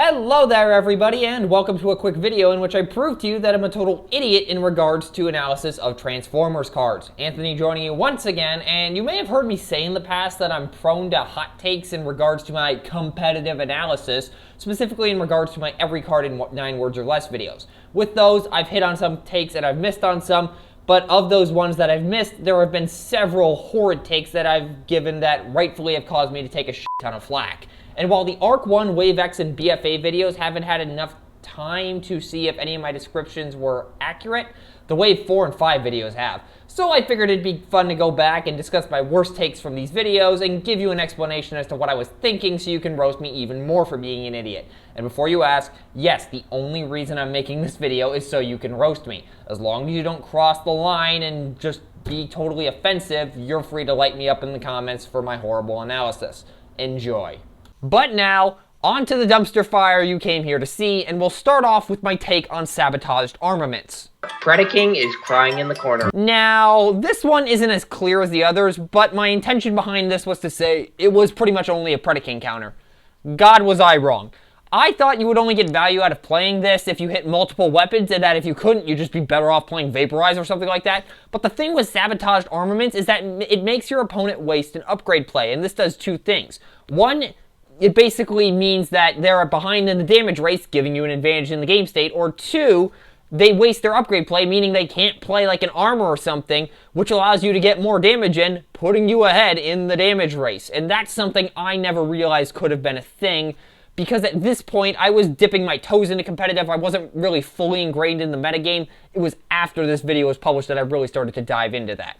Hello there everybody, and welcome to a quick video in which I prove to you that I'm a total idiot in regards to analysis of Transformers cards. Anthony joining you once again, and you may have heard me say in the past that I'm prone to hot takes in regards to my competitive analysis, specifically in regards to my every card in 9 words or less videos. With those, I've hit on some takes and I've missed on some, but of those ones that I've missed, there have been several horrid takes that I've given that rightfully have caused me to take a shit ton of flack. And while the Arc 1, Wave X, and BFA videos haven't had enough time to see if any of my descriptions were accurate, the Wave 4 and 5 videos have. So I figured it'd be fun to go back and discuss my worst takes from these videos and give you an explanation as to what I was thinking so you can roast me even more for being an idiot. And before you ask, yes, the only reason I'm making this video is so you can roast me. As long as you don't cross the line and just be totally offensive, you're free to light me up in the comments for my horrible analysis. Enjoy. But now, on to the dumpster fire you came here to see, and we'll start off with my take on sabotaged armaments. Predaking is crying in the corner. Now, this one isn't as clear as the others, but my intention behind this was to say it was pretty much only a Predaking counter. God, was I wrong. I thought you would only get value out of playing this if you hit multiple weapons, and that if you couldn't, you'd just be better off playing Vaporize or something like that. But the thing with sabotaged armaments is that it makes your opponent waste an upgrade play, and this does two things. One, it basically means that they're behind in the damage race, giving you an advantage in the game state. Or two, they waste their upgrade play, meaning they can't play like an armor or something, which allows you to get more damage in, putting you ahead in the damage race. And that's something I never realized could have been a thing, because at this point, I was dipping my toes into competitive. I wasn't really fully ingrained in the metagame. It was after this video was published that I really started to dive into that.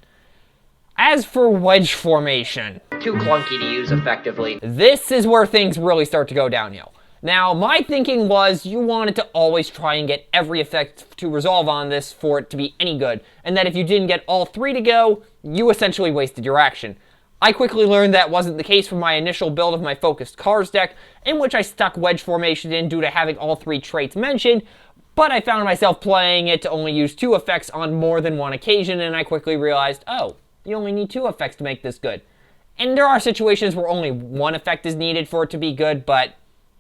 As for wedge formation, Too clunky to use effectively. this is where things really start to go downhill. Now, my thinking was you wanted to always try and get every effect to resolve on this for it to be any good, and that if you didn't get all 3 to go, you essentially wasted your action. I quickly learned that wasn't the case from my initial build of my focused cars deck, in which I stuck wedge formation in due to having all 3 traits mentioned, but I found myself playing it to only use 2 effects on more than one occasion, and I quickly realized, oh, you only need 2 effects to make this good. And there are situations where only 1 effect is needed for it to be good, but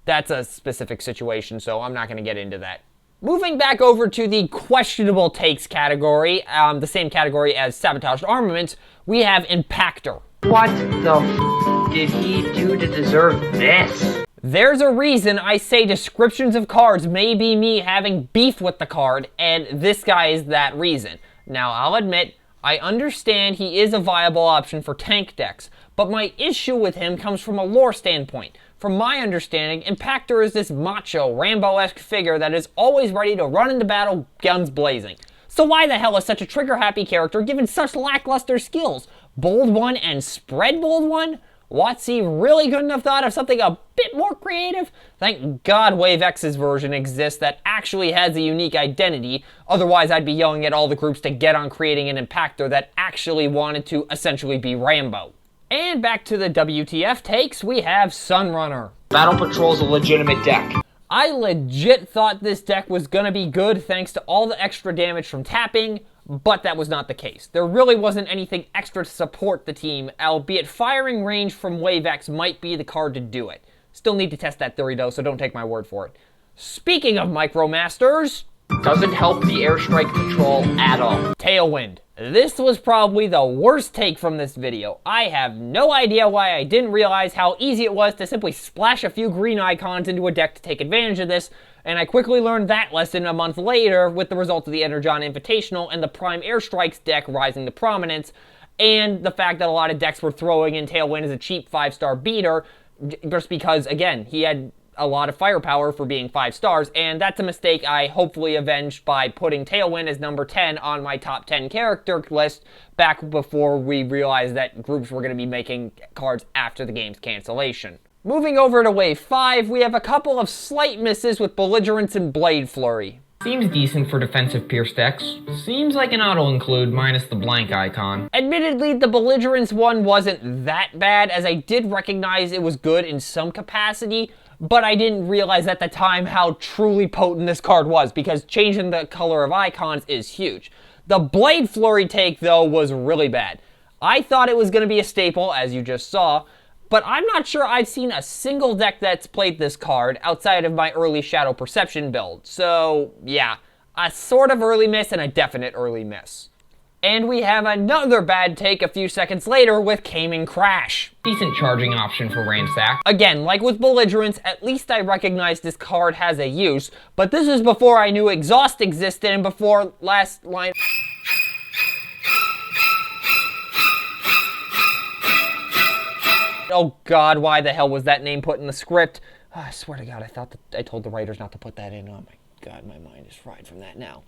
that's a specific situation, so I'm not going to get into that. Moving back over to the questionable takes category, the same category as sabotaged armaments, we have Impactor. What the f did he do to deserve this? There's a reason I say descriptions of cards may be me having beef with the card, and this guy is that reason. Now, I'll admit, I understand he is a viable option for tank decks, but my issue with him comes from a lore standpoint. From my understanding, Impactor is this macho, Rambo-esque figure that is always ready to run into battle, guns blazing. So why the hell is such a trigger-happy character given such lackluster skills? Bold 1 and spread bold 1? WotC really couldn't have thought of something a bit more creative? Thank God Wave X's version exists that actually has a unique identity, otherwise I'd be yelling at all the groups to get on creating an Impactor that actually wanted to essentially be Rambo. And back to the WTF takes, we have Sunrunner. Battle Patrol's a legitimate deck. I legit thought this deck was gonna be good thanks to all the extra damage from tapping, but that was not the case. There really wasn't anything extra to support the team, albeit firing range from Wave X might be the card to do it. Still need to test that theory though, so don't take my word for it. Speaking of Micromasters, Doesn't help the airstrike control at all. Tailwind. This was probably the worst take from this video. I have no idea why I didn't realize how easy it was to simply splash a few green icons into a deck to take advantage of this, and I quickly learned that lesson a month later with the results of the Energon Invitational and the Prime Airstrikes deck rising to prominence, and the fact that a lot of decks were throwing in Tailwind as a cheap 5-star beater, just because, again, he had a lot of firepower for being 5 stars, and that's a mistake I hopefully avenged by putting Tailwind as number 10 on my top 10 character list back before we realized that groups were going to be making cards after the game's cancellation. Moving over to Wave 5, we have a couple of slight misses with Belligerence and Blade Flurry. Seems decent for defensive Pierce decks. Seems like an auto-include minus the blank icon. Admittedly, the Belligerence one wasn't that bad, as I did recognize it was good in some capacity, but I didn't realize at the time how truly potent this card was, because changing the color of icons is huge. The Blade Flurry take, though, was really bad. I thought it was going to be a staple, as you just saw, but I'm not sure I've seen a single deck that's played this card outside of my early Shadow Perception build. So, yeah, a sort of early miss and a definite early miss. And we have another bad take a few seconds later with Cayman Crash. Decent charging option for Ransack. Again, like with Belligerence, at least I recognize this card has a use, but this is before I knew Exhaust existed and before last line... Oh god, why the hell was that name put in the script? Oh, I swear to god, I thought that I told the writers not to put that in. Oh my god, my mind is fried from that now.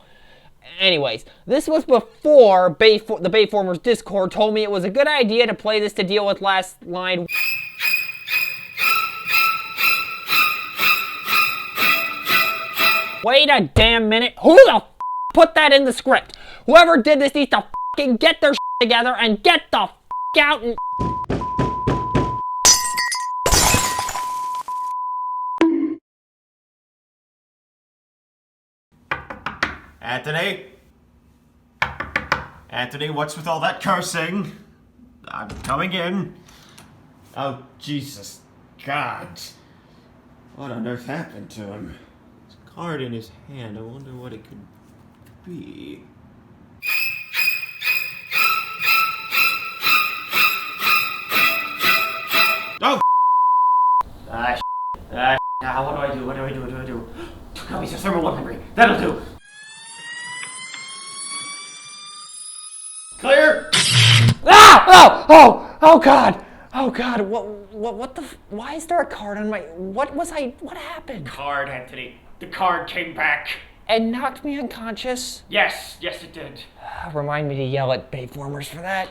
Anyways, this was before the Bayformers Discord told me it was a good idea to play this to deal with last line. Wait a damn minute. Who the f put that in the script? Whoever did this needs to fucking get their shit together and get the f out and... Anthony? Anthony, what's with all that cursing? I'm coming in. Oh, Jesus. God. What on earth happened to him? His card in his hand. I wonder what it could be. Oh! What do I do? Got me some thermal weaponry. That'll do. Clear! Ah! Oh god! Oh god, what the why is there a card on my, what happened? Card, Anthony. The card came back. And knocked me unconscious? Yes, it did. Remind me to yell at Bayformers for that.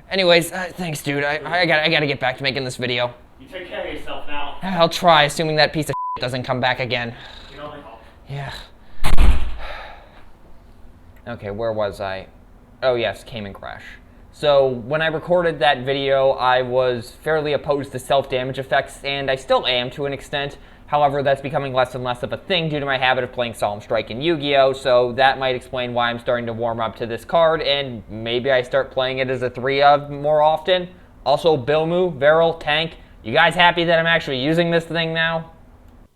Anyways, thanks dude, I gotta get back to making this video. You take care of yourself now. I'll try, assuming that piece of shit doesn't come back again. You know they hope. Yeah. Okay, where was I? Oh yes, Cayman Crash. So when I recorded that video, I was fairly opposed to self-damage effects, and I still am to an extent. However, that's becoming less and less of a thing due to my habit of playing Solemn Strike in Yu-Gi-Oh!, so that might explain why I'm starting to warm up to this card, and maybe I start playing it as a 3-of more often. Also, Bilmu, Veril, Tank, you guys happy that I'm actually using this thing now?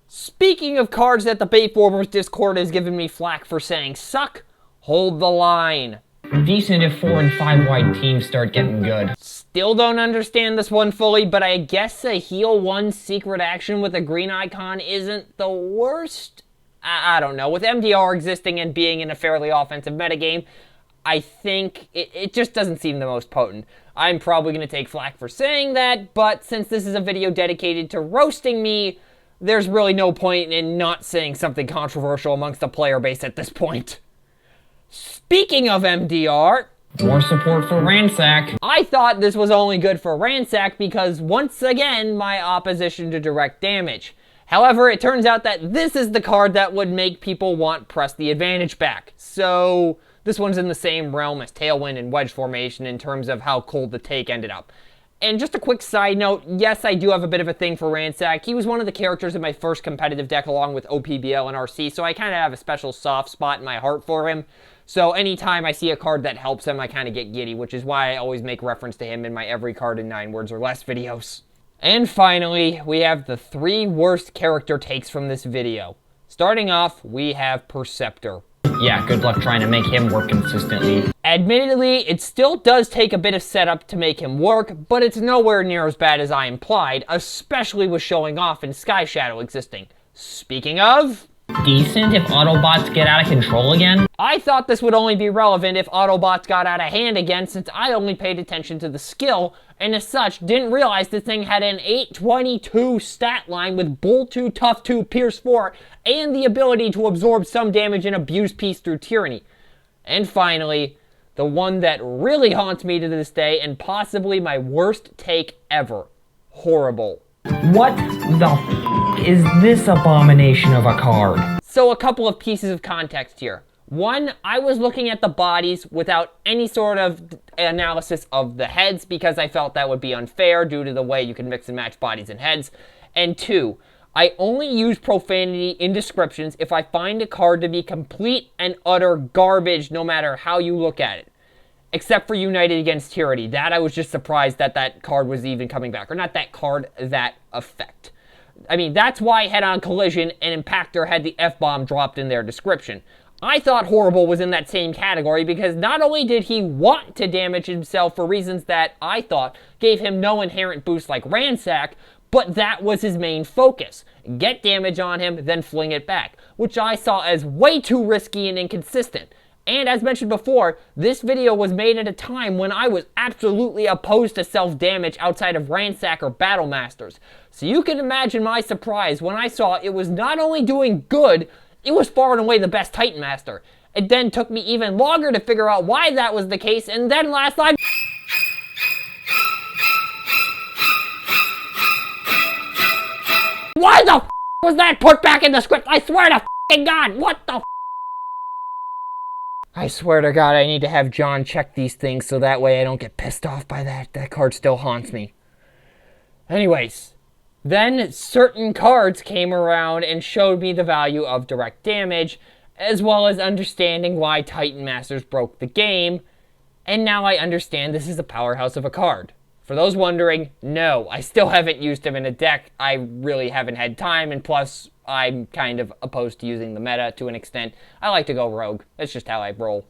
Speaking of cards that the Bayformers Discord has given me flack for saying suck, hold the line. Decent if 4 and 5 wide teams start getting good. Still don't understand this one fully, but I guess a heal 1 secret action with a green icon isn't the worst? I don't know. With MDR existing and being in a fairly offensive metagame, I think it just doesn't seem the most potent. I'm probably going to take flack for saying that, but since this is a video dedicated to roasting me, there's really no point in not saying something controversial amongst the player base at this point. Speaking of MDR... more support for Ransack. I thought this was only good for Ransack because, once again, my opposition to direct damage. However, it turns out that this is the card that would make people want Press the Advantage back. So, this one's in the same realm as Tailwind and Wedge Formation in terms of how cold the take ended up. And just a quick side note, yes, I do have a bit of a thing for Ransack. He was one of the characters in my first competitive deck along with OPBL and RC, so I kind of have a special soft spot in my heart for him. So anytime I see a card that helps him, I kind of get giddy, which is why I always make reference to him in my every card in 9 words or less videos. And finally, we have the 3 worst character takes from this video. Starting off, we have Perceptor. Yeah, good luck trying to make him work consistently. Admittedly, it still does take a bit of setup to make him work, but it's nowhere near as bad as I implied, especially with showing off and Sky Shadow existing. Speaking of... decent if Autobots get out of control again. I thought this would only be relevant if Autobots got out of hand again, since I only paid attention to the skill, and as such, didn't realize this thing had an 822 stat line with Bull 2, Tough 2, Pierce 4, and the ability to absorb some damage and abuse peace through Tyranny. And finally, the one that really haunts me to this day, and possibly my worst take ever. Horrible. What the f is this abomination of a card? So a couple of pieces of context here. One, I was looking at the bodies without any sort of analysis of the heads because I felt that would be unfair due to the way you can mix and match bodies and heads. And 2, I only use profanity in descriptions if I find a card to be complete and utter garbage no matter how you look at it. except for United Against Tyranny. That I was just surprised that that card was even coming back. Or not that card, that effect. I mean, that's why Head-On Collision and Impactor had the F-bomb dropped in their description. I thought Horrible was in that same category because not only did he want to damage himself for reasons that I thought gave him no inherent boost like Ransack, but that was his main focus. Get damage on him, then fling it back, which I saw as way too risky and inconsistent. And as mentioned before, this video was made at a time when I was absolutely opposed to self-damage outside of Ransack or Battle Masters. So you can imagine my surprise when I saw it was not only doing good, it was far and away the best Titan Master. It then took me even longer to figure out why that was the case, and then last night... Why the f*** was that put back in the script? I swear to f***ing God, what the f***? I swear to God, I need to have John check these things so that way I don't get pissed off by that. That card still haunts me. Anyways, then certain cards came around and showed me the value of direct damage, as well as understanding why Titan Masters broke the game, and now I understand this is a powerhouse of a card. For those wondering, no, I still haven't used him in a deck. I really haven't had time, and plus, I'm kind of opposed to using the meta to an extent. I like to go rogue. That's just how I roll.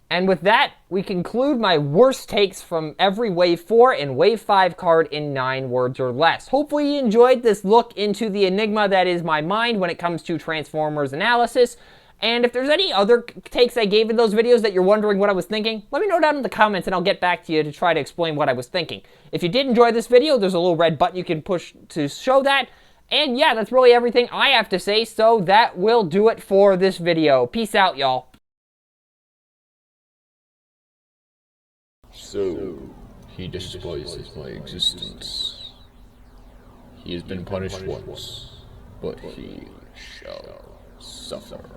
And with that, we conclude my worst takes from every Wave 4 and Wave 5 card in 9 words or less. Hopefully you enjoyed this look into the enigma that is my mind when it comes to Transformers analysis. And if there's any other takes I gave in those videos that you're wondering what I was thinking, let me know down in the comments and I'll get back to you to try to explain what I was thinking. If you did enjoy this video, there's a little red button you can push to show that. And yeah, that's really everything I have to say, so that will do it for this video. Peace out, y'all. So, he despises my existence. He has been punished once, but he shall suffer.